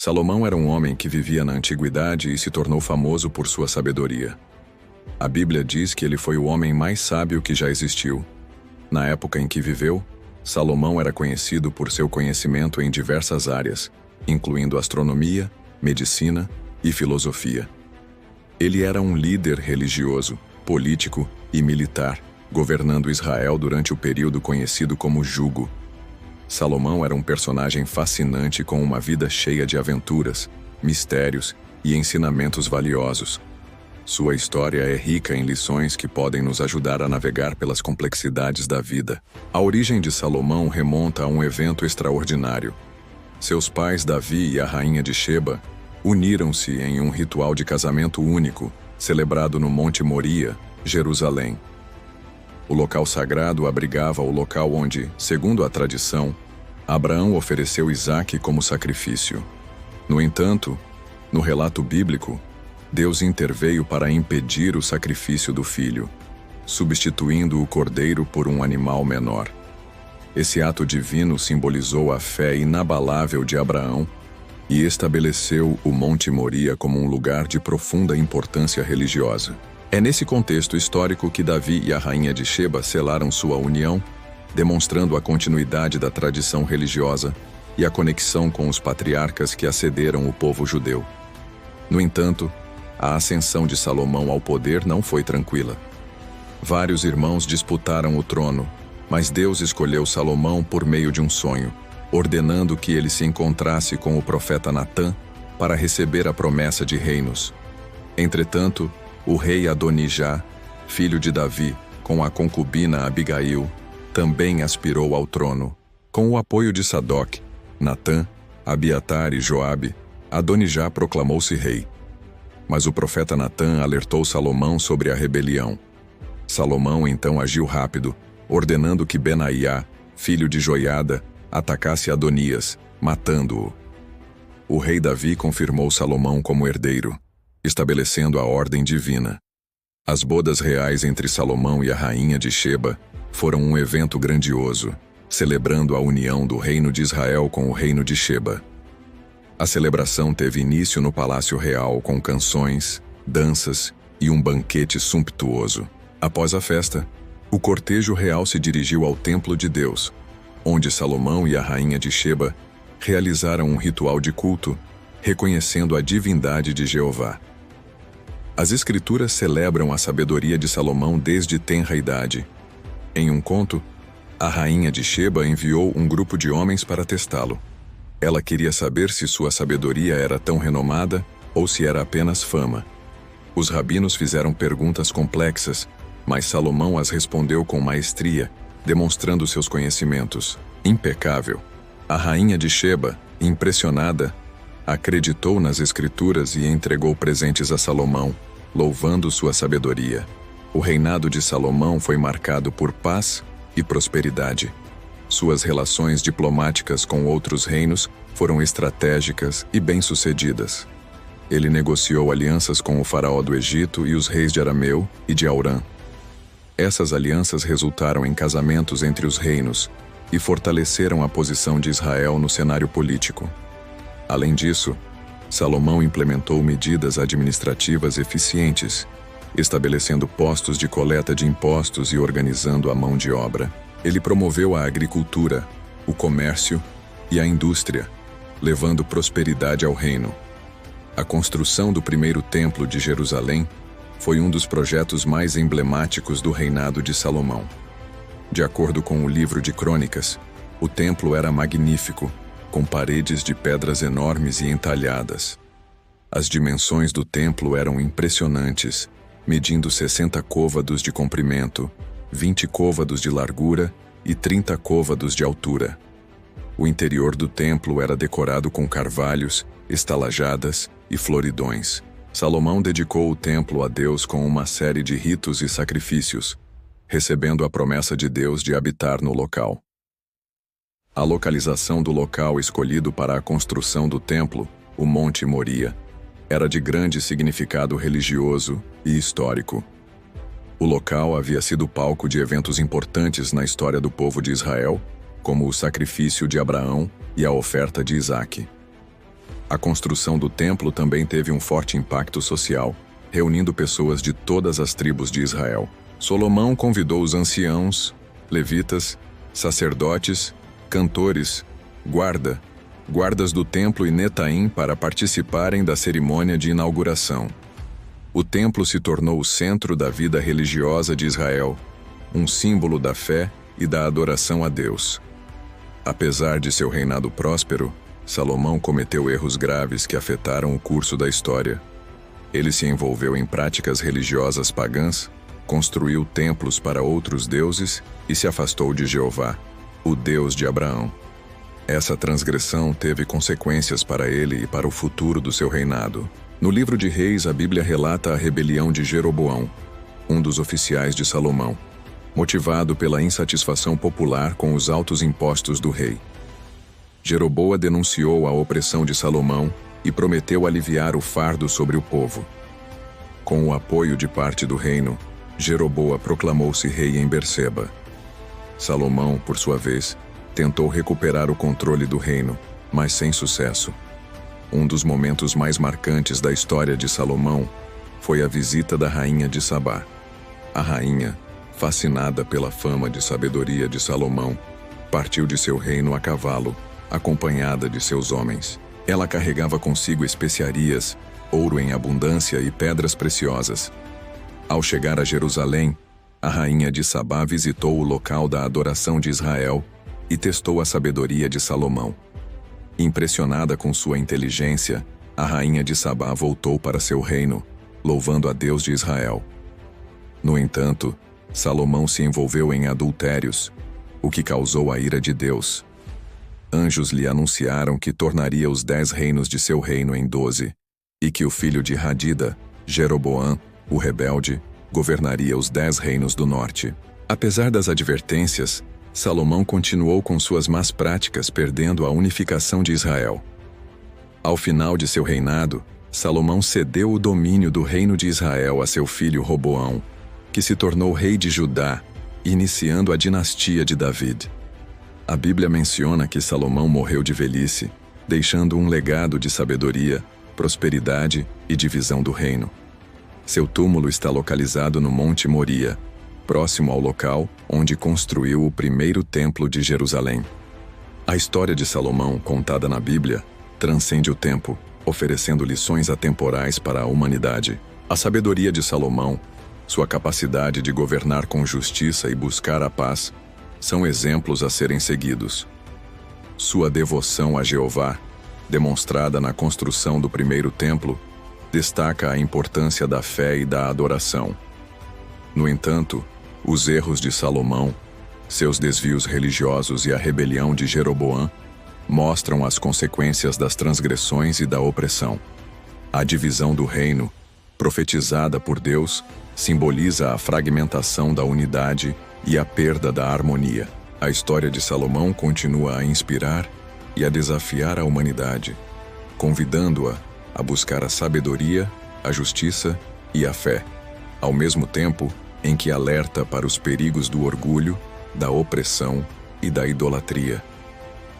Salomão era um homem que vivia na antiguidade e se tornou famoso por sua sabedoria. A Bíblia diz que ele foi o homem mais sábio que já existiu. Na época em que viveu, Salomão era conhecido por seu conhecimento em diversas áreas, incluindo astronomia, medicina e filosofia. Ele era um líder religioso, político e militar, governando Israel durante o período conhecido como Jugo. Salomão era um personagem fascinante com uma vida cheia de aventuras, mistérios e ensinamentos valiosos. Sua história é rica em lições que podem nos ajudar a navegar pelas complexidades da vida. A origem de Salomão remonta a um evento extraordinário. Seus pais, Davi e a rainha de Sheba, uniram-se em um ritual de casamento único, celebrado no Monte Moria, Jerusalém. O local sagrado abrigava o local onde, segundo a tradição, Abraão ofereceu Isaque como sacrifício. No entanto, no relato bíblico, Deus interveio para impedir o sacrifício do filho, substituindo o cordeiro por um animal menor. Esse ato divino simbolizou a fé inabalável de Abraão e estabeleceu o Monte Moria como um lugar de profunda importância religiosa. É nesse contexto histórico que Davi e a rainha de Sheba selaram sua união, demonstrando a continuidade da tradição religiosa e a conexão com os patriarcas que acederam o povo judeu. No entanto, a ascensão de Salomão ao poder não foi tranquila. Vários irmãos disputaram o trono, mas Deus escolheu Salomão por meio de um sonho, ordenando que ele se encontrasse com o profeta Natã para receber a promessa de reinos. Entretanto, o rei Adonijá, filho de Davi, com a concubina Abigail, também aspirou ao trono. Com o apoio de Sadoc, Natã, Abiatar e Joabe, Adonijá proclamou-se rei. Mas o profeta Natã alertou Salomão sobre a rebelião. Salomão então agiu rápido, ordenando que Benaiá, filho de Joiada, atacasse Adonias, matando-o. O rei Davi confirmou Salomão como herdeiro, estabelecendo a ordem divina. As bodas reais entre Salomão e a rainha de Sheba foram um evento grandioso, celebrando a união do reino de Israel com o reino de Sheba. A celebração teve início no Palácio Real com canções, danças e um banquete sumptuoso. Após a festa, o cortejo real se dirigiu ao Templo de Deus, onde Salomão e a rainha de Sheba realizaram um ritual de culto, reconhecendo a divindade de Jeová. As Escrituras celebram a sabedoria de Salomão desde tenra idade. Em um conto, a rainha de Sheba enviou um grupo de homens para testá-lo. Ela queria saber se sua sabedoria era tão renomada ou se era apenas fama. Os rabinos fizeram perguntas complexas, mas Salomão as respondeu com maestria, demonstrando seus conhecimentos. Impecável. A rainha de Sheba, impressionada, acreditou nas Escrituras e entregou presentes a Salomão, louvando sua sabedoria. O reinado de Salomão foi marcado por paz e prosperidade. Suas relações diplomáticas com outros reinos foram estratégicas e bem-sucedidas. Ele negociou alianças com o faraó do Egito e os reis de Arameu e de Aurã. Essas alianças resultaram em casamentos entre os reinos e fortaleceram a posição de Israel no cenário político. Além disso, Salomão implementou medidas administrativas eficientes, estabelecendo postos de coleta de impostos e organizando a mão de obra. Ele promoveu a agricultura, o comércio e a indústria, levando prosperidade ao reino. A construção do primeiro templo de Jerusalém foi um dos projetos mais emblemáticos do reinado de Salomão. De acordo com o livro de Crônicas, o templo era magnífico, com paredes de pedras enormes e entalhadas. As dimensões do templo eram impressionantes, medindo 60 côvados de comprimento, 20 côvados de largura e 30 côvados de altura. O interior do templo era decorado com carvalhos, estalajadas e floridões. Salomão dedicou o templo a Deus com uma série de ritos e sacrifícios, recebendo a promessa de Deus de habitar no local. A localização do local escolhido para a construção do templo, o Monte Moria, era de grande significado religioso e histórico. O local havia sido palco de eventos importantes na história do povo de Israel, como o sacrifício de Abraão e a oferta de Isaque. A construção do templo também teve um forte impacto social, reunindo pessoas de todas as tribos de Israel. Salomão convidou os anciãos, levitas, sacerdotes, cantores, guardas do templo e Netaim para participarem da cerimônia de inauguração. O templo se tornou o centro da vida religiosa de Israel, um símbolo da fé e da adoração a Deus. Apesar de seu reinado próspero, Salomão cometeu erros graves que afetaram o curso da história. Ele se envolveu em práticas religiosas pagãs, construiu templos para outros deuses e se afastou de Jeová, o Deus de Abraão. Essa transgressão teve consequências para ele e para o futuro do seu reinado. No livro de Reis, a Bíblia relata a rebelião de Jeroboão, um dos oficiais de Salomão, motivado pela insatisfação popular com os altos impostos do rei. Jeroboa denunciou a opressão de Salomão e prometeu aliviar o fardo sobre o povo. Com o apoio de parte do reino, Jeroboa proclamou-se rei em Berseba. Salomão, por sua vez, tentou recuperar o controle do reino, mas sem sucesso. Um dos momentos mais marcantes da história de Salomão foi a visita da rainha de Sabá. A rainha, fascinada pela fama de sabedoria de Salomão, partiu de seu reino a cavalo, acompanhada de seus homens. Ela carregava consigo especiarias, ouro em abundância e pedras preciosas. Ao chegar a Jerusalém, a rainha de Sabá visitou o local da adoração de Israel e testou a sabedoria de Salomão. Impressionada com sua inteligência, a rainha de Sabá voltou para seu reino, louvando a Deus de Israel. No entanto, Salomão se envolveu em adultérios, o que causou a ira de Deus. Anjos lhe anunciaram que tornaria os 10 reinos de seu reino em 12, e que o filho de Hadida, Jeroboão, o rebelde, governaria os 10 reinos do norte. Apesar das advertências, Salomão continuou com suas más práticas, perdendo a unificação de Israel. Ao final de seu reinado, Salomão cedeu o domínio do reino de Israel a seu filho Roboão, que se tornou rei de Judá, iniciando a dinastia de David. A Bíblia menciona que Salomão morreu de velhice, deixando um legado de sabedoria, prosperidade e divisão do reino. Seu túmulo está localizado no Monte Moria, próximo ao local onde construiu o primeiro templo de Jerusalém. A história de Salomão, contada na Bíblia, transcende o tempo, oferecendo lições atemporais para a humanidade. A sabedoria de Salomão, sua capacidade de governar com justiça e buscar a paz, são exemplos a serem seguidos. Sua devoção a Jeová, demonstrada na construção do primeiro templo, destaca a importância da fé e da adoração. No entanto, os erros de Salomão, seus desvios religiosos e a rebelião de Jeroboão mostram as consequências das transgressões e da opressão. A divisão do reino, profetizada por Deus, simboliza a fragmentação da unidade e a perda da harmonia. A história de Salomão continua a inspirar e a desafiar a humanidade, convidando-a a buscar a sabedoria, a justiça e a fé, ao mesmo tempo em que alerta para os perigos do orgulho, da opressão e da idolatria.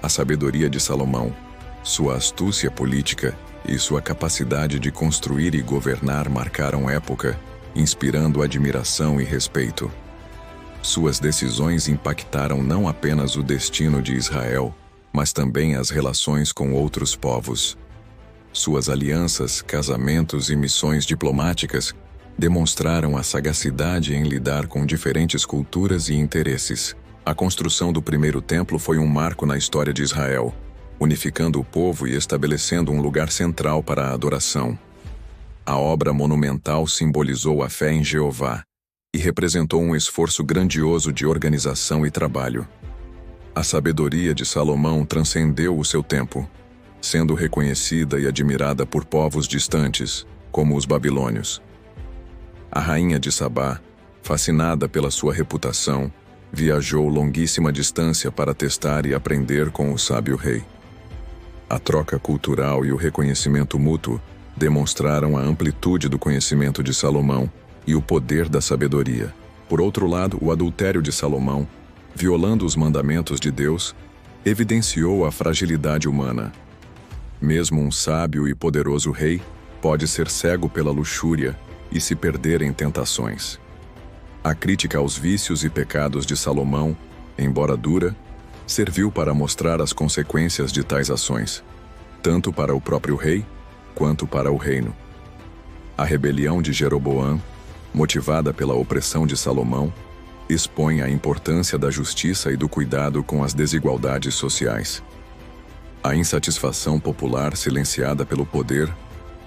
A sabedoria de Salomão, sua astúcia política e sua capacidade de construir e governar marcaram época, inspirando admiração e respeito. Suas decisões impactaram não apenas o destino de Israel, mas também as relações com outros povos. Suas alianças, casamentos e missões diplomáticas demonstraram a sagacidade em lidar com diferentes culturas e interesses. A construção do primeiro templo foi um marco na história de Israel, unificando o povo e estabelecendo um lugar central para a adoração. A obra monumental simbolizou a fé em Jeová e representou um esforço grandioso de organização e trabalho. A sabedoria de Salomão transcendeu o seu tempo, sendo reconhecida e admirada por povos distantes, como os babilônios. A rainha de Sabá, fascinada pela sua reputação, viajou longuíssima distância para testar e aprender com o sábio rei. A troca cultural e o reconhecimento mútuo demonstraram a amplitude do conhecimento de Salomão e o poder da sabedoria. Por outro lado, o adultério de Salomão, violando os mandamentos de Deus, evidenciou a fragilidade humana. Mesmo um sábio e poderoso rei pode ser cego pela luxúria e se perder em tentações. A crítica aos vícios e pecados de Salomão, embora dura, serviu para mostrar as consequências de tais ações, tanto para o próprio rei quanto para o reino. A rebelião de Jeroboão, motivada pela opressão de Salomão, expõe a importância da justiça e do cuidado com as desigualdades sociais. A insatisfação popular silenciada pelo poder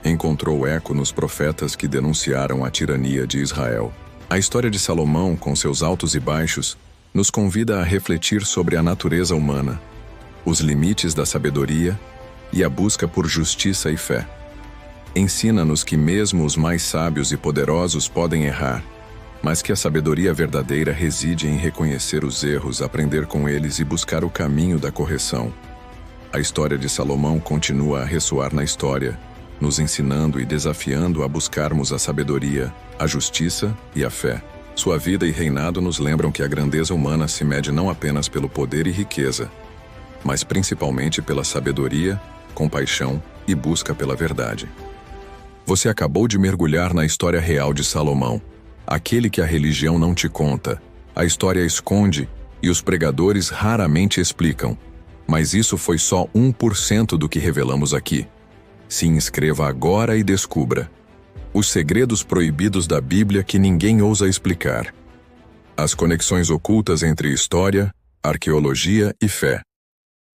encontrou eco nos profetas que denunciaram a tirania de Israel. A história de Salomão, com seus altos e baixos, nos convida a refletir sobre a natureza humana, os limites da sabedoria e a busca por justiça e fé. Ensina-nos que mesmo os mais sábios e poderosos podem errar, mas que a sabedoria verdadeira reside em reconhecer os erros, aprender com eles e buscar o caminho da correção. A história de Salomão continua a ressoar na história, nos ensinando e desafiando a buscarmos a sabedoria, a justiça e a fé. Sua vida e reinado nos lembram que a grandeza humana se mede não apenas pelo poder e riqueza, mas principalmente pela sabedoria, compaixão e busca pela verdade. Você acabou de mergulhar na história real de Salomão, aquele que a religião não te conta, a história esconde e os pregadores raramente explicam. Mas isso foi só 1% do que revelamos aqui. Se inscreva agora e descubra os segredos proibidos da Bíblia que ninguém ousa explicar. As conexões ocultas entre história, arqueologia e fé.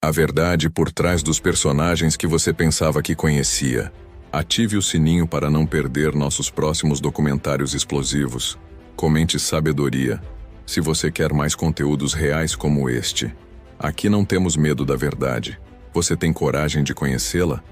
A verdade por trás dos personagens que você pensava que conhecia. Ative o sininho para não perder nossos próximos documentários explosivos. Comente sabedoria, se você quer mais conteúdos reais como este. Aqui não temos medo da verdade. Você tem coragem de conhecê-la?